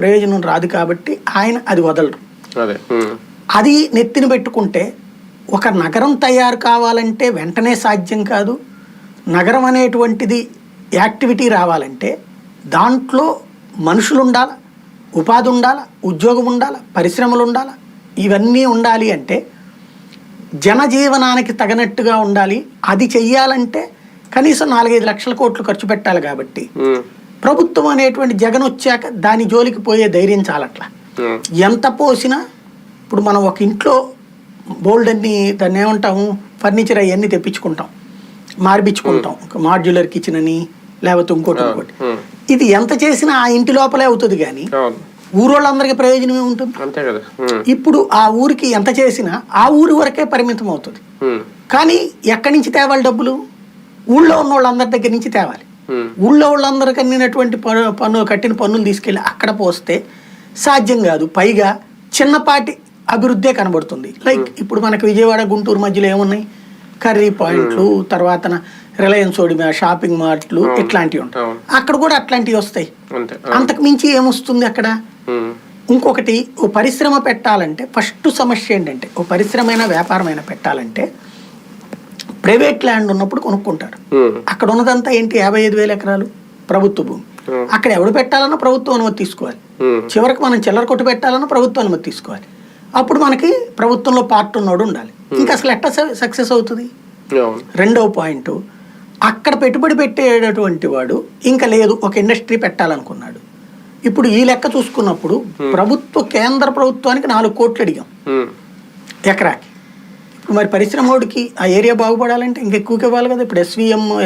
ప్రయోజనం రాదు కాబట్టి ఆయన అది వదలరు. అదే అది నెత్తిన పెట్టుకుంటే ఒక నగరం తయారు కావాలంటే వెంటనే సాధ్యం కాదు. నగరం అనేటువంటిది యాక్టివిటీ రావాలంటే దాంట్లో మనుషులు ఉండాలి, ఉపాధి ఉండాలి, ఉద్యోగం ఉండాలి, పరిశ్రమలు ఉండాలి. ఇవన్నీ ఉండాలి అంటే జనజీవనానికి తగినట్టుగా ఉండాలి. అది చెయ్యాలంటే కనీసం 4-5 లక్షల కోట్లు ఖర్చు పెట్టాలి. కాబట్టి ప్రభుత్వం అనేటువంటి జగన్ వచ్చాక దాని జోలికి పోయే ధైర్యం చాలట్లా. ఎంత పోసినా ఇప్పుడు మనం ఒక ఇంట్లో బోల్డ్ అన్ని దాన్ని ఏమంటాము ఫర్నిచర్ అవన్నీ తెప్పించుకుంటాం, మార్పించుకుంటాం, మాడ్యులర్ కిచెన్ అని లేకపోతే ఇంకోటి ఇంకోటి. ఇది ఎంత చేసినా ఆ ఇంటి లోపలే అవుతుంది కానీ ఊరోళ్ళందరికీ ప్రయోజనమే ఉంటుంది. ఇప్పుడు ఆ ఊరికి ఎంత చేసినా ఆ ఊరి వరకే పరిమితం అవుతుంది. కానీ ఎక్కడి నుంచి తేవాలి డబ్బులు? ఊళ్ళో ఉన్న వాళ్ళందరి దగ్గర నుంచి తేవాలి. ఊళ్ళో వాళ్ళందరూ కట్టినటువంటి కట్టిన పన్నులు తీసుకెళ్ళి అక్కడ పోస్తే సాధ్యం కాదు. పైగా చిన్నపాటి అభివృద్ధే కనబడుతుంది. లైక్ ఇప్పుడు మనకి విజయవాడ గుంటూరు మధ్యలో ఏమున్నాయి? కర్రీ పాయింట్లు, తర్వాత రిలయన్స్ ఓడిమా షాపింగ్ మార్ట్లు, ఇట్లాంటివి ఉంటాయి. అక్కడ కూడా అట్లాంటివి వస్తాయి. అంతకు మించి ఏమొస్తుంది అక్కడ? ఇంకొకటి, ఓ పరిశ్రమ పెట్టాలంటే ఫస్ట్ సమస్య ఏంటంటే, ఓ పరిశ్రమైన వ్యాపారమైన పెట్టాలంటే ప్రైవేట్ ల్యాండ్ ఉన్నప్పుడు కొనుక్కుంటారు. అక్కడ ఉన్నదంతా ఏంటి? 55,000 ఎకరాలు ప్రభుత్వ భూమి. అక్కడ ఎవడు పెట్టాలన్నా ప్రభుత్వం అనుమతి తీసుకోవాలి. చివరికి మనం చిల్లర కొట్టు పెట్టాలన్నా ప్రభుత్వం అనుమతి తీసుకోవాలి. అప్పుడు మనకి ప్రభుత్వంలో పార్ట్ ఉన్నోడు ఉండాలి. ఇంకా అసలు ఎట్లా సక్సెస్ అవుతుంది? రెండవ పాయింట్, అక్కడ పెట్టుబడి పెట్టేటటువంటి వాడు ఇంకా లేదు, ఒక ఇండస్ట్రీ పెట్టాలనుకున్నాడు. ఇప్పుడు ఈ లెక్క చూసుకున్నప్పుడు కేంద్ర ప్రభుత్వానికి 4 కోట్లు అడిగాం ఎకరాకి. ఇప్పుడు మరి పరిశ్రమోడికి ఆ ఏరియా బాగుపడాలంటే ఇంకెక్కువకి ఇవ్వాలి కదా. ఇప్పుడు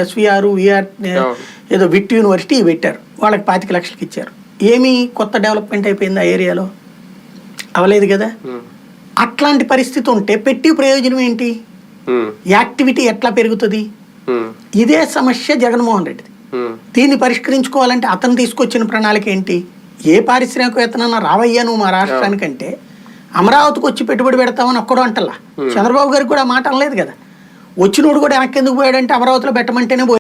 ఎస్విఆర్ విఆర్ ఏదో విట్ యూనివర్సిటీ పెట్టారు, వాళ్ళకి 25 లక్షలకి ఇచ్చారు. ఏమీ కొత్త డెవలప్మెంట్ అయిపోయింది ఆ ఏరియాలో? అవలేదు కదా. అట్లాంటి పరిస్థితి ఉంటే పెట్టి ప్రయోజనం ఏంటి? యాక్టివిటీ ఎట్లా పెరుగుతుంది? ఇదే సమస్య జగన్మోహన్ రెడ్డిది. దీన్ని పరిష్కరించుకోవాలంటే అతను తీసుకొచ్చిన ప్రణాళిక ఏంటి? ఏ పారిశ్రామికవేత్తనన్నా రావయ్యా నువ్వు మా రాష్ట్రానికంటే అమరావతికి వచ్చి పెట్టుబడి పెడతామని ఒక్కడో అంటల్లా. చంద్రబాబు గారికి కూడా మాట అనలేదు కదా. వచ్చినోడు కూడా వెనక్కి ఎందుకు పోయాడంటే అమరావతిలో పెట్టమంటేనే